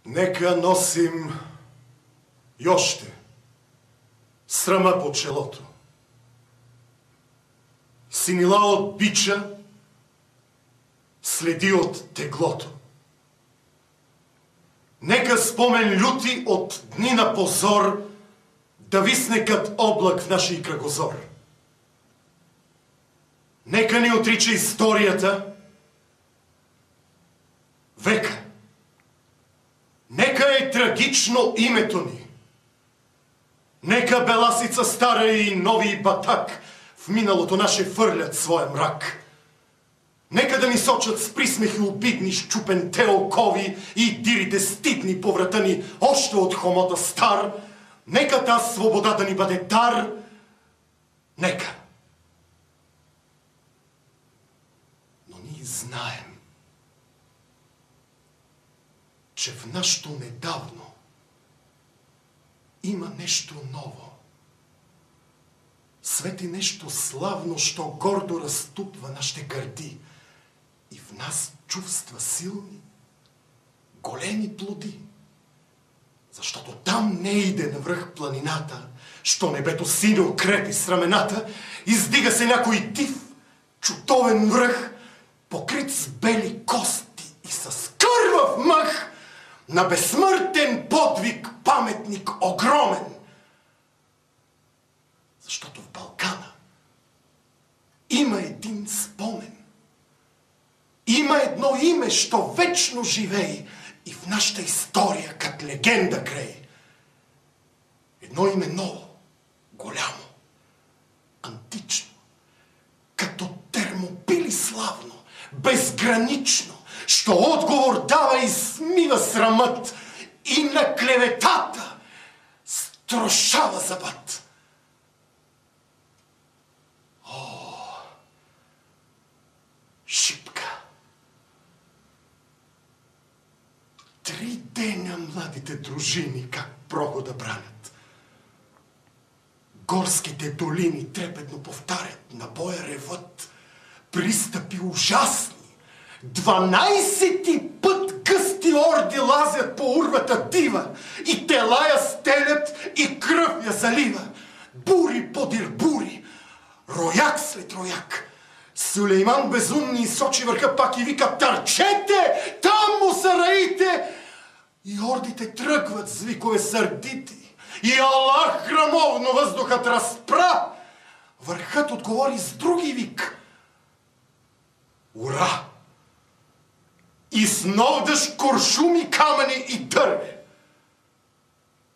Нека носим и още срама по челото. Синила от бича следи от теглото. Нека спомен люти от дни на позор да висне кът облак в нашия кръгозор. Нека ни отрича историята века. Нека е трагично името ни. Нека беласица стара и нови батак в миналото наше фърлят своя мрак. Нека да ни сочат с присмехи обидни щупенте окови и дирите стидни по врата ни още от хомота стар. Нека таз свобода да ни бъде дар. Нека. Но ние знаем, че в нашето недавно има нещо ново. Свети нещо славно, що гордо разтупва нашите гърди и в нас чувства силни, големи плоди. Защото там не иде навръх планината, що небето синьо крепи с рамената, издига се някой див, чутовен връх, покрит с бели кости и с кървав мъх, на безсмъртен подвиг паметник огромен. Защото в Балкана има един спомен. Има едно име, що вечно живее и в нашата история като легенда крее. Едно име ново, голямо, антично, като Термопили славно, безгранично, що отговор дава и смива срамът и на клеветата строшава зъбът. О, Шипка! 3 деня младите дружини как прохода бранят. Горските долини трепетно повтарят, на боя ревът, пристъпи ужасни. 12 път гъсти орди лазят по урвата дива и тела я стелят и кръв я залива. Бури подир бури, рояк след рояк. Сулейман безумни сочи върха пак и вика: търчете, там му са раите! И ордите тръгват с викове сърдити. И Аллах грамовно въздухът разпра. Върхът отговори с други вик: ура! И с нов дъжд куршуми, камъни и дърве.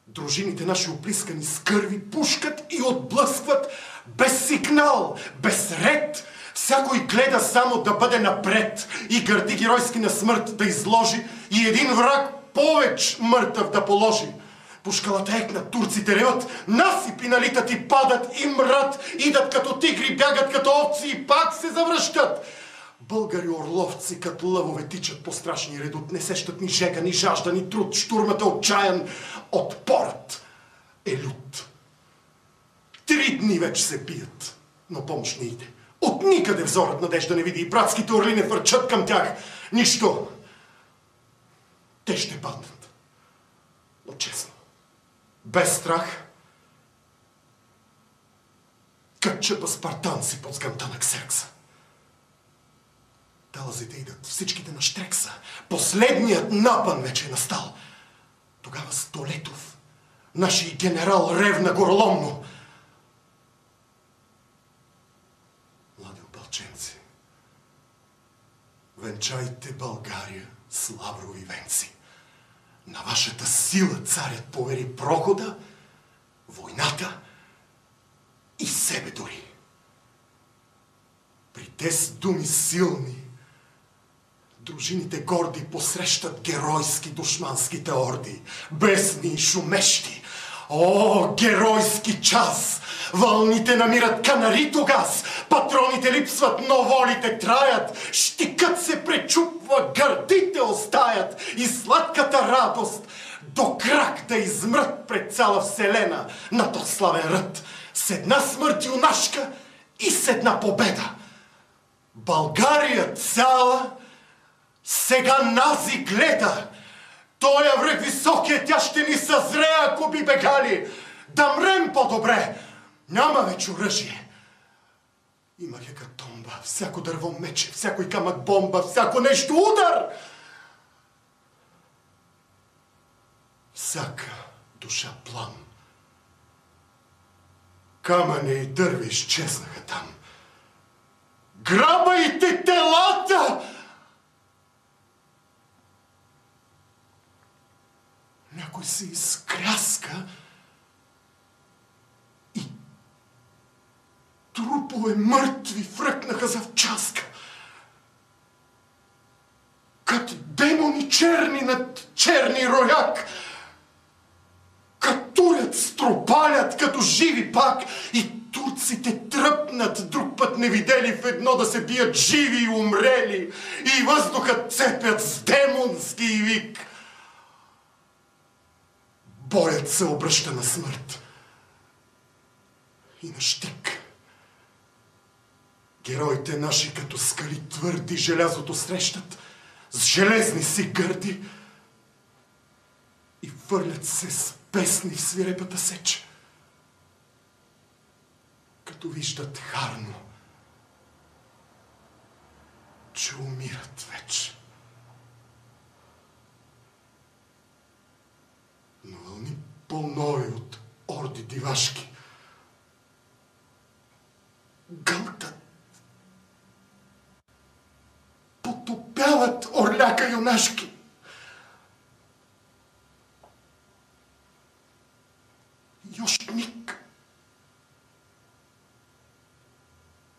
Дружините наши оплискани с кърви пушкат и отблъскват без сигнал, без ред. Всякой гледа само да бъде напред и гърди геройски на смърт да изложи и един враг повеч мъртъв да положи. По шкалата екнат, турците реват, насипи налитат и падат и мрат, идат като тигри, бягат като овци и пак се завръщат. Българи орловци като лъвове тичат по страшни редут, не сещат ни жега, ни жажда, ни труд, штурмът е отчаян, отпорът е лют. 3 дни вече се бият, но помощ не иде. От никъде взорът надежда не види и братските орли не фърчат към тях. Нищо. Те ще паднат. Но честно, без страх, кътчепа спартанци под сгънта на Ксеркса. Талазите идат, всичките на Штрекса. Последният напън вече е настал. Тогава Столетов, нашия генерал, ревна гороломно: млади опълченци, венчайте България с лаврови венци. На вашата сила царят повери прохода, войната и себе дори. При тез думи силни дружините горди посрещат геройски душманските орди, бесни и шумещи. О, геройски час! Вълните намират канарито газ, патроните липсват, но волите траят, щикът се пречупва, гърдите остаят и сладката радост до крак да измрат пред цяла вселена на този славен ръд. С една смърт юнашка и с една победа. България цяла сега нази гледа Тоя връх високия, тя ще ни съзре, ако би бегали. Да мрем по-добре. Няма вече оръжие. Има хекатомба, всяко дърво мече, всякой камък бомба, всяко нещо удар. Всяка душа плам. Камъни и дърви изчезнаха там. Грабайте телата! Някой се изкряска и трупове мъртви фръкнаха завчаска. Като демони черни над черни рояк. Катурят, стропалят, като живи пак. И турците тръпнат, друг път не видели в едно да се бият живи и умрели. И въздухът цепят с демонски вик. Боят се обръща на смърт и на щик. Героите наши като скали твърди желязото срещат с железни си гърди и фърлят се с песни в свирепата сеч. Като виждат харно, че умират вече. Но вълни по-нови от орди дивашки гълтат, потопяват орляка юнашки. Još миг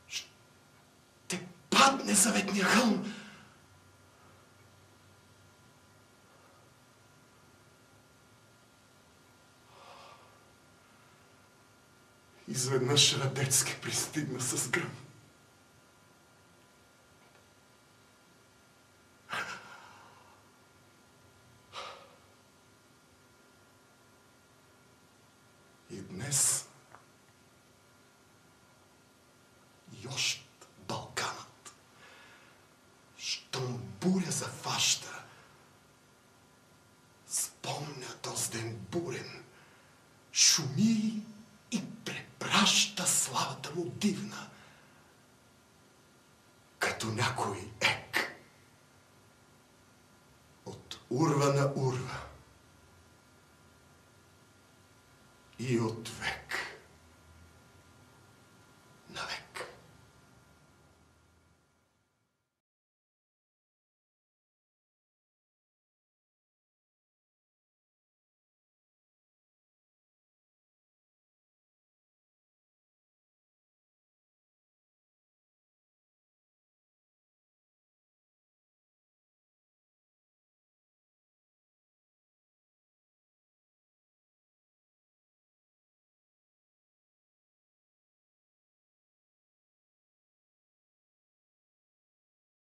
ще падне заветния хълм. Изведнъж Радецки пристигна с гръм. И днес Йощ Балканът, щом буря зафаща, спомня този ден бурен, шуми и препраща славата му дивна, като някой ек. От урва на урва и от век.